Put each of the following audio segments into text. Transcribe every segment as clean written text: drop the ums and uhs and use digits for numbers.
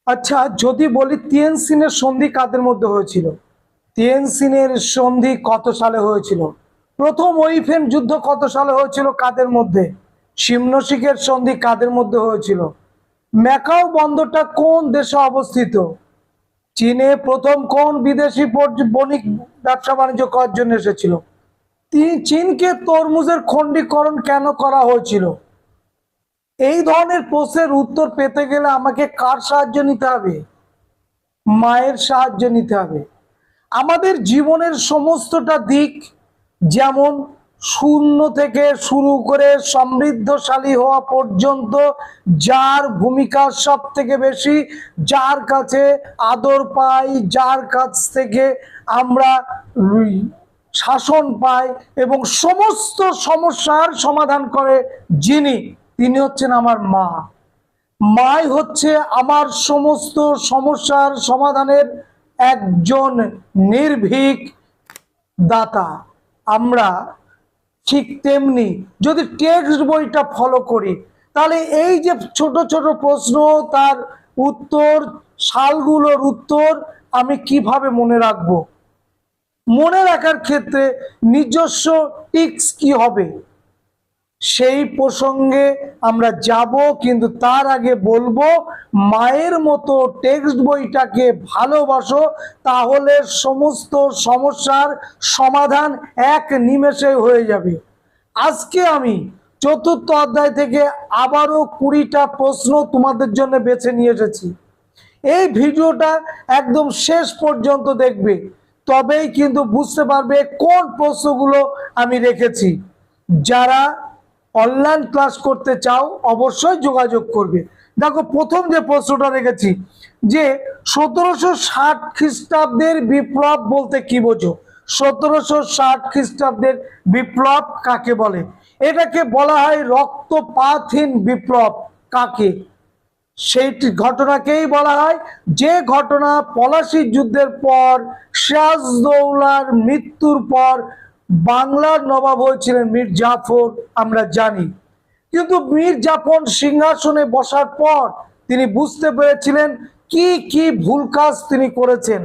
আচ্ছা, যদি বলি তিয়েনসিনের সন্ধি কাদের মধ্যে হয়েছিল? তিয়েনসিনের সন্ধি কত সালে হয়েছিল? প্রথম ওইফেন যুদ্ধ কত সালে হয়েছিল, কাদের মধ্যে? সিমনোসিকের সন্ধি কাদের মধ্যে হয়েছিল? ম্যাকাও বন্দরটা কোন দেশে অবস্থিত? চীনে প্রথম কোন বিদেশি বণিক ব্যবসা বাণিজ্য করার জন্য এসেছিল? চীনকে তরমুজের খণ্ডীকরণ কেন করা হয়েছিল? এই ধরনের প্রশ্নের উত্তর পেতে গেলে আমাকে কার সাহায্য নিতে হবে? মায়ের সাহায্য নিতে হবে। আমাদের জীবনের সমস্তটা দিক, যেমন শূন্য থেকে শুরু করে সমৃদ্ধশালী হওয়া পর্যন্ত, যার ভূমিকা সব থেকে বেশি, যার কাছে আদর পাই, যার কাছ থেকে আমরা শাসন পাই এবং সমস্ত সমস্যার সমাধান করে যিনি, তিনি হচ্ছেন আমার মা। মাই হচ্ছে আমার সমস্ত সমস্যার সমাধানের একজন নির্ভীক দাতা। আমরা ঠিক তেমনি যদি টেক্সট বইটা ফলো করি, তাহলে এই যে ছোট ছোট প্রশ্ন, তার উত্তর, সালগুলোর উত্তর আমি কিভাবে মনে রাখবো? মনে রাখার ক্ষেত্রে নিজস্ব টিক্স কি হবে, সেই প্রসঙ্গে আমরা যাব। কিন্তু তার আগে বলবো, মায়ের মতো টেক্সট বইটাকে ভালোবাসো, তাহলে সমস্ত সমস্যার সমাধান এক নিমেষে হয়ে যাবে। আজকে আমি চতুর্থ অধ্যায় থেকে আবারও 20টা প্রশ্ন তোমাদের জন্য বেছে নিয়ে এসেছি। এই ভিডিওটা একদম শেষ পর্যন্ত দেখবে, তবেই কিন্তু বুঝতে পারবে কোন প্রশ্নগুলো আমি রেখেছি। যারা অনলাইন ক্লাস করতে চাও অবশ্যই যোগাযোগ করবে। দেখো, প্রথম যে প্রশ্নটা রেখেছি, যে 1760 খ্রিস্টাব্দের বিপ্লব বলতে কি বোঝো? 1760 খ্রিস্টাব্দের বিপ্লব কাকে বলে? এটাকে বলা হয় রক্তপাতহীন বিপ্লব। কাকে? সেই ঘটনাকেই বলা হয়, যে ঘটনা পলাশির যুদ্ধের পর সিরাজদৌল্লার মৃত্যুর পর বাংলার নবাব হয়েছিলেন মীর জাফর, আমরা জানি। কিন্তু মীর জাফর সিংহাসনে বসার পর তিনি বুঝতে পেরেছিলেন কি কি ভুল কাজ তিনি করেছেন।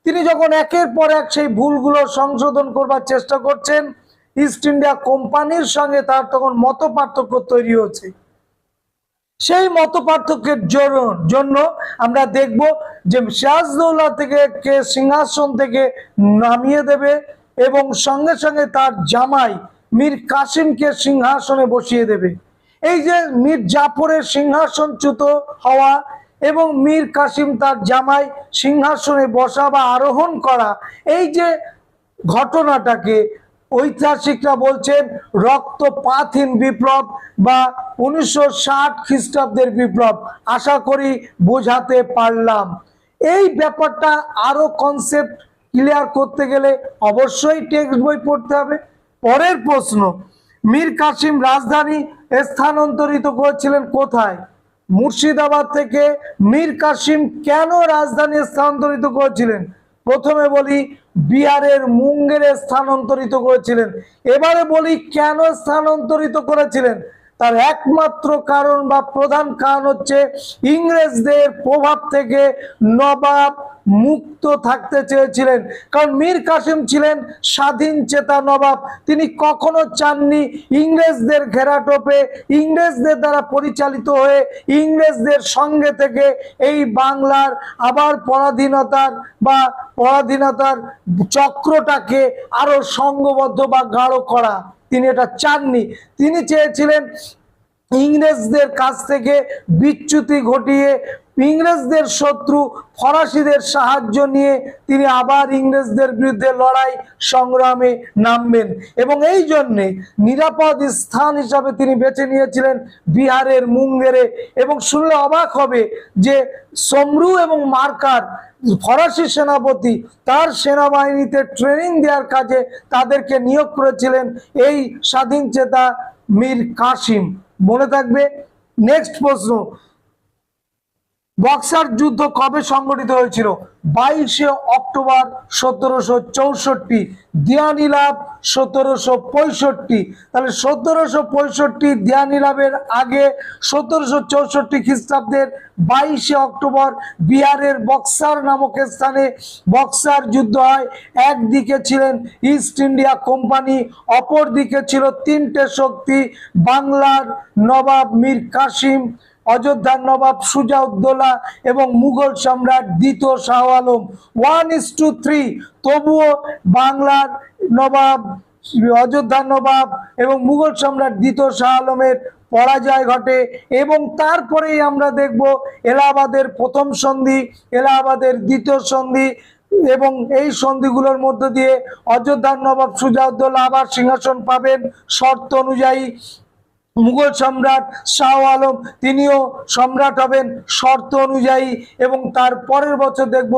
তিনি যখন একের পর এক সেই ভুলগুলো সংশোধন করবার চেষ্টা করছেন, ইস্ট ইন্ডিয়া কোম্পানির সঙ্গে তার তখন মত পার্থক্য তৈরি হচ্ছে। সেই মত পার্থক্যের জন্য আমরা দেখব যে সিরাজদৌল্লা থেকে কে সিংহাসন থেকে নামিয়ে দেবে এবং সঙ্গে সঙ্গে তার জামাই মীর কাসিমকে সিংহাসনে বসিয়ে দেবে। এই যে মীর জাফরের সিংহাসনচ্যুত হওয়া এবং মীর কাসিম তার জামাই সিংহাসনে বসা বা আরোহণ করা, এই যে ঘটনাটাকে ঐতিহাসিকরা বলছেন রক্তপাতহীন বিপ্লব বা 1960 খ্রিস্টাব্দের বিপ্লব। আশা করি বোঝাতে পারলাম। এই ব্যাপারটা আরো কনসেপ্ট ক্লিয়ার করতে গেলে অবশ্যই টেক্সট বই পড়তে হবে। পরের প্রশ্ন, মীর কাসিম রাজধানী স্থানান্তরিত করেছিলেন কোথায়? মুর্শিদাবাদ থেকে মীর কাসিম কেন রাজধানী স্থানান্তরিত করেছিলেন? প্রথমে বলি বিহারের মুঙ্গেরে স্থানান্তরিত করেছিলেন। এবারে বলি কেন স্থানান্তরিত করেছিলেন। তার একমাত্র কারণ বা প্রধান কারণ হচ্ছে ইংরেজদের প্রভাব থেকে নবাব মুক্ত থাকতে চেয়েছিলেন। কারণ মীর কাসিম ছিলেন স্বাধীন চেতা নবাব। তিনি কখনো চাননি ইংরেজদের ঘেরাটোপে, ইংরেজদের দ্বারা পরিচালিত হয়ে ইংরেজদের সঙ্গে থেকে এই বাংলার আবার পরাধীনতার চক্রটাকে আরো সংঘবদ্ধ বা গাঢ় করা। তিনি এটা চাননি। তিনি চেয়েছিলেন ইংরেজদের কাছ থেকে বিচ্যুতি ঘটিয়ে ইংরেজদের শত্রু ফরাসিদের সাহায্য নিয়ে তিনি আবার ইংরেজদের বিরুদ্ধে লড়াই সংগ্রামে নামবেন এবং এই জন্যে নিরাপদ স্থান হিসাবে তিনি বেছে নিয়েছিলেন বিহারের মুঙ্গেরে। এবং শুনলে অবাক হবে যে সমরু এবং মার্কার ফরাসি সেনাপতি তার সেনাবাহিনীতে ট্রেনিং দেওয়ার কাজে তাদেরকে নিয়োগ করেছিলেন এই স্বাধীন চেতা মীর কাসিম। মনে থাকবে। নেক্সট প্রশ্ন, বক্সার যুদ্ধ কবে সংঘটিত হয়েছিল? 22শে অক্টোবর 1764। দিয়ানি লাভ 1765। তাহলে 1765 দিয়ানি লাভের আগে 1764 খ্রিস্টাব্দের 22শে অক্টোবর বিহারের বক্সার নামক স্থানে বক্সার যুদ্ধ হয়। একদিকে ছিলেন ইস্ট ইন্ডিয়া কোম্পানি, অপর দিকে ছিল তিনটে শক্তি, বাংলার নবাব মীর কাসিম, অযোধ্যার নবাব সুজাউদ্দৌলা এবং মুঘল সম্রাট দ্বিতীয় শাহ আলম। 1:3। তবুও বাংলার নবাব, অযোধ্যার নবাব এবং মুঘল সম্রাট দ্বিতীয় শাহ আলমের পরাজয় ঘটে এবং তারপরেই আমরা দেখব এলাহাবাদের প্রথম সন্ধি, এলাহাবাদের দ্বিতীয় সন্ধি এবং এই সন্ধিগুলোর মধ্য দিয়ে অযোধ্যার নবাব সুজাউদ্দৌলা আবার সিংহাসন পাবেন শর্ত অনুযায়ী। মুঘল সম্রাট শাহ আলম তিনিও সম্রাট হবেন শর্ত অনুযায়ী এবং তার পরের বছর দেখব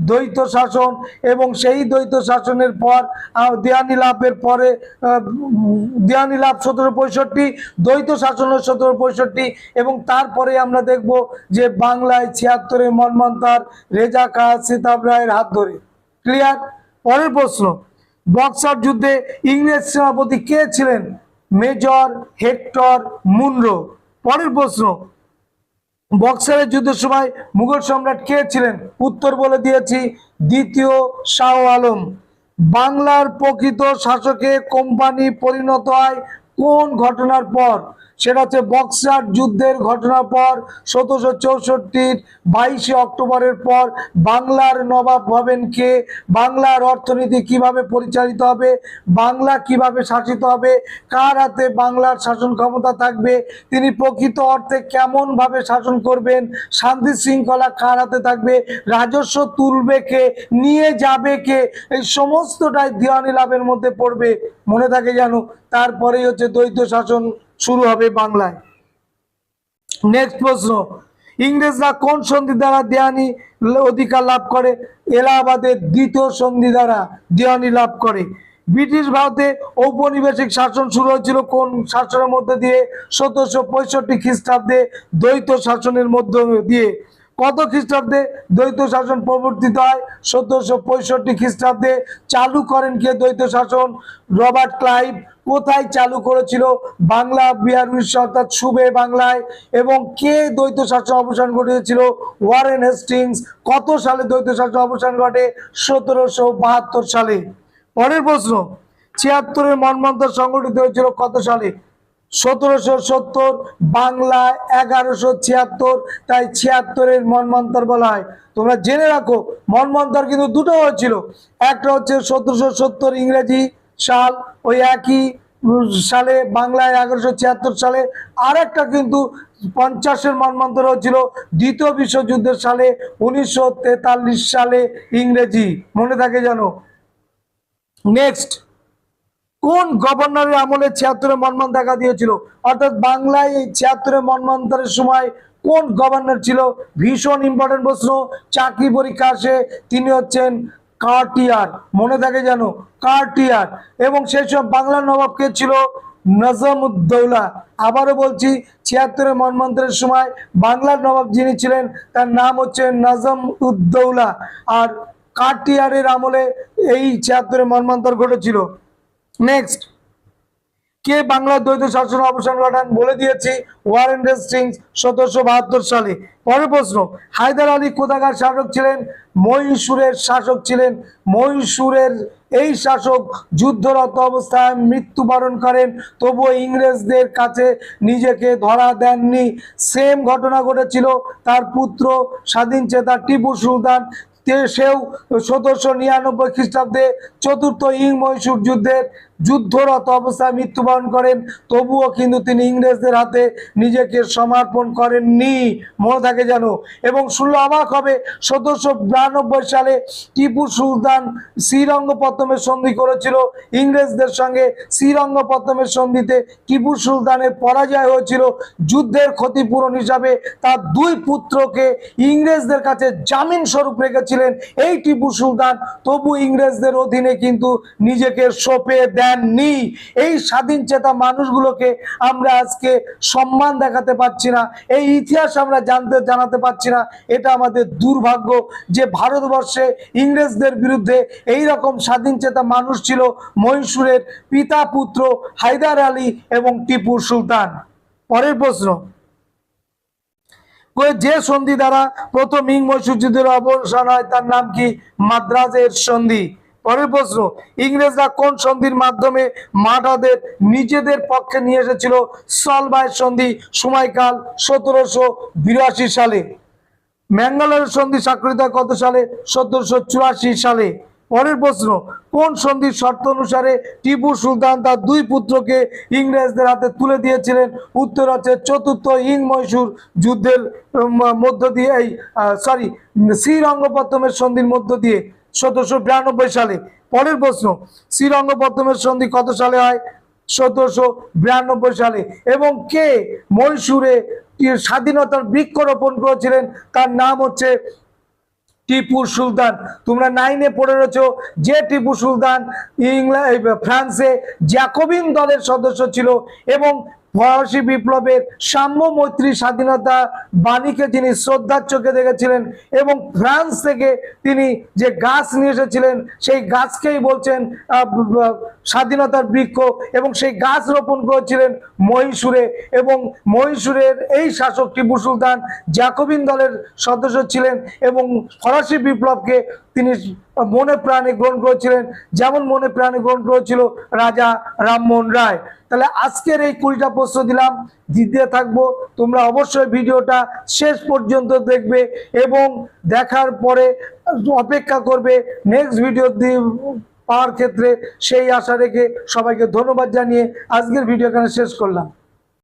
দ্বৈত শাসন এবং সেই দ্বৈত শাসনের পর দিয়ানি লাভের পরে দিয়ানি লাভ 1765, দ্বৈত শাসন 1765 এবং তারপরে আমরা দেখব যে বাংলায় 76-এ মন্বন্তর রেজা খাঁ সিতাব রায়ের হাত ধরে। ক্লিয়ার? পরের প্রশ্ন, বক্সার যুদ্ধে ইংরেজ সেনাপতি কে ছিলেন? Major Hector Munro. পরের প্রশ্ন, বক্সারের যুদ্ধের সময় মুঘল সম্রাট কে ছিলেন? উত্তর বলে দিয়েছি, দ্বিতীয় শাহ আলম। বাংলার প্রকৃত শাসকে কোম্পানি পরিণত হয় কোন ঘটনার পর? সেটা হচ্ছে বক্সার যুদ্ধের ঘটনার পর। 1764 22শে অক্টোবরের পর বাংলার নবাব হবেন কে? বাংলার অর্থনীতি কিভাবে পরিচালিত হবে? বাংলা কিভাবে শাসিত হবে? কার হাতে বাংলার শাসন ক্ষমতা থাকবে? তিনি প্রকৃত অর্থে কেমন ভাবে শাসন করবেন? শান্তি শৃঙ্খলা কার হাতে থাকবে? রাজস্ব তুলবে কে? নিয়ে যাবে কে? এই সমস্তটাই দিওয়ানি লাভের মধ্যে পড়বে, মনে থাকে জানো। তারপরেই হচ্ছে দ্বৈত শাসন শুরু হবে বাংলায়। নেক্সট প্রশ্ন, ইংরেজরা কোন সন্ধি দ্বারা দেওয়ানি অধিকার লাভ করে? এলাহাবাদের দ্বিতীয় সন্ধি দ্বারা দেওয়ানি লাভ করে। ব্রিটিশ ভারতে ঔপনিবেশিক শাসন শুরু হয়েছিল কোন শাসনের মধ্যে দিয়ে? 1765 খ্রিস্টাব্দে দ্বৈত শাসনের মধ্য দিয়ে। কত খ্রিস্টাব্দে দ্বৈত শাসন প্রবর্তিত হয়? 1765 খ্রিস্টাব্দে। চালু করেন কে দ্বৈত শাসন? Robert Clive. কোথায় চালু করেছিল? বাংলা বিহার উড়িষ্যা অর্থাৎ সুবে বাংলায়। এবং কে দ্বৈত শাসন অবসান ঘটিয়েছিল? Warren Hastings. কত সালে দ্বৈত শাসন অবসান ঘটে? 1772 সালে। পরের প্রশ্ন, 76-এর মন্বন্তর সংগঠিত হয়েছিল কত সালে? 1770। বাংলা 1176, তাই 76-এর মন্বন্তর বলা হয়। তোমরা জেনে রাখো মন্বন্তর কিন্তু দুটো হয়েছিল, একটা হচ্ছে 1770 ইংরেজি সাল, ওই একই সালে বাংলায় 1176 সালে, আর একটা কিন্তু 50-এর মন্বন্তর হয়েছিল দ্বিতীয় বিশ্বযুদ্ধের সালে 1943 সালে ইংরেজি, মনে থাকে জানো। নেক্সট, কোন গভর্নরের আমলে 76-এর মন্বন্তর দেখা দিয়েছিল? অর্থাৎ বাংলায় এই 76-এর মন্বন্তরের সময় কোন গভর্নর ছিল? ভীষণ ইম্পর্টেন্ট প্রশ্ন, চাকরি পরীক্ষা আসে। তিনি হচ্ছেন কার্টিয়ার, মনে থাকে জানো, কার্টিয়ার। এবং সেই সময় বাংলার নবাব কে ছিল? নজমউদ্দৌলা। আবারও বলছি, 76-এর মন্বন্তরের সময় বাংলার নবাব যিনি ছিলেন তার নাম হচ্ছে নজমউদ্দৌলা। আর কার্টিয়ারের আমলে এই 76-এর মন্বন্তর ঘটেছিল। নেক্সট, কে বাংলার দ্বৈত শাসন অবসান ঘটান? বলে দিয়েছি, ওয়ারেন হেস্টিংস 1772 সালে। পরের প্রশ্ন, হায়দার আলী কোথাকার শাসক ছিলেন? মহীশূরের শাসক ছিলেন। মহীশূরের এই শাসক যুদ্ধরত অবস্থায় মৃত্যুবরণ করেন, তবুও ইংরেজদের কাছে নিজেকে ধরা দেননি। সেম ঘটনা ঘটেছিল তার পুত্র স্বাধীন চেতা টিপু সুলতান, সেও 1799 খ্রিস্টাব্দে চতুর্থ ইং মহীশূর যুদ্ধের যুদ্ধরত অবস্থায় মৃত্যুবরণ করেন, তবুও কিন্তু তিনি ইংরেজদের হাতে নিজেকে সমর্পণ করেননি, মনে থাকে জানো। এবং শুনলে অবাক হবে, 1792 সালে টিপু সুলতান শ্রীরঙ্গপত্তমের সন্ধি করেছিল ইংরেজদের সঙ্গে। শ্রীরঙ্গপত্তমের সন্ধিতে টিপু সুলতানের পরাজয় হয়েছিল। যুদ্ধের ক্ষতিপূরণ হিসাবে তার দুই পুত্রকে ইংরেজদের কাছে জামিন স্বরূপ রেখেছিলেন এই টিপু সুলতান, তবু ইংরেজদের অধীনে কিন্তু নিজেকে সঁপে দেয়। দেননি। এই স্বাধীন চেতা মানুষগুলোকে আমরা আজকে সম্মান দেখাতে পারছি না, এই ইতিহাস আমরা জানাতে পারছি না। এটা আমাদের দুর্ভাগ্য যে ভারতবর্ষে ইংরেজদের বিরুদ্ধে এই রকম স্বাধীন চেতা মানুষ ছিল মহীশূরের পিতা পুত্র হায়দার আলী এবং টিপু সুলতান। পরের প্রশ্ন, যে সন্ধি দ্বারা প্রথম ইং মহীশূর যুদ্ধের অবসান হয় তার নাম কি? মাদ্রাজের সন্ধি। পরের প্রশ্ন, ইংরেজরা কোন সন্ধির মাধ্যমে মারাঠাদের নিজেদের পক্ষে নিয়ে এসেছিল? সলবাই সন্ধি, সময়কাল 1782 সালে। ম্যাঙ্গালোরের সন্ধি স্বাক্ষরিত হয় কত সালে? 1784 সালে। পরের প্রশ্ন, কোন সন্ধির শর্ত অনুসারে টিপু সুলতান তার দুই পুত্রকে ইংরেজদের হাতে তুলে দিয়েছিলেন? উত্তর হচ্ছে চতুর্থ ইং মহীশূর যুদ্ধের মধ্য দিয়ে, শ্রীরঙ্গপত্তমের সন্ধির মধ্য দিয়ে 1792 সালে। পরের প্রশ্ন, শ্রীরঙ্গপত্তমের সন্ধি কত সালে হয়? 1792 সালে। এবং কে মহীশূরে স্বাধীনতার বৃক্ষরোপণ করেছিলেন? তার নাম হচ্ছে টিপু সুলতান। তোমরা 9-এ পড়ে রয়েছো যে টিপু সুলতান ফ্রান্সে জ্যাকোবিন দলের সদস্য ছিল এবং ফরাসি বিপ্লবের সাম্য মৈত্রী স্বাধীনতা বাণীকে যিনি শ্রদ্ধার চোখে দেখেছিলেন এবং ফ্রান্স থেকে তিনি যে গাছ নিয়ে এসেছিলেন সেই গাছকেই বলছেন স্বাধীনতার বৃক্ষ, এবং সেই গাছ রোপণ করেছিলেন মহীশূরে। এবং মহীশূরের এই শাসক টিপু সুলতান জ্যাকোবিন দলের সদস্য ছিলেন এবং ফরাসি বিপ্লবকে তিনি মনে প্রাণে গ্রহণ করেছিলেন, যেমন মনে প্রাণে গ্রহণ করেছিল রাজা রামমোহন রায়। তাহলে আজকের এই 20টা প্রশ্ন দিলাম, দিতে থাকবো। তোমরা অবশ্যই ভিডিওটা শেষ পর্যন্ত দেখবে এবং দেখার পরে অপেক্ষা করবে নেক্সট ভিডিও পাওয়ার ক্ষেত্রে, সেই আশা রেখে সবাইকে ধন্যবাদ জানিয়ে আজকের ভিডিও এখানে শেষ করলাম।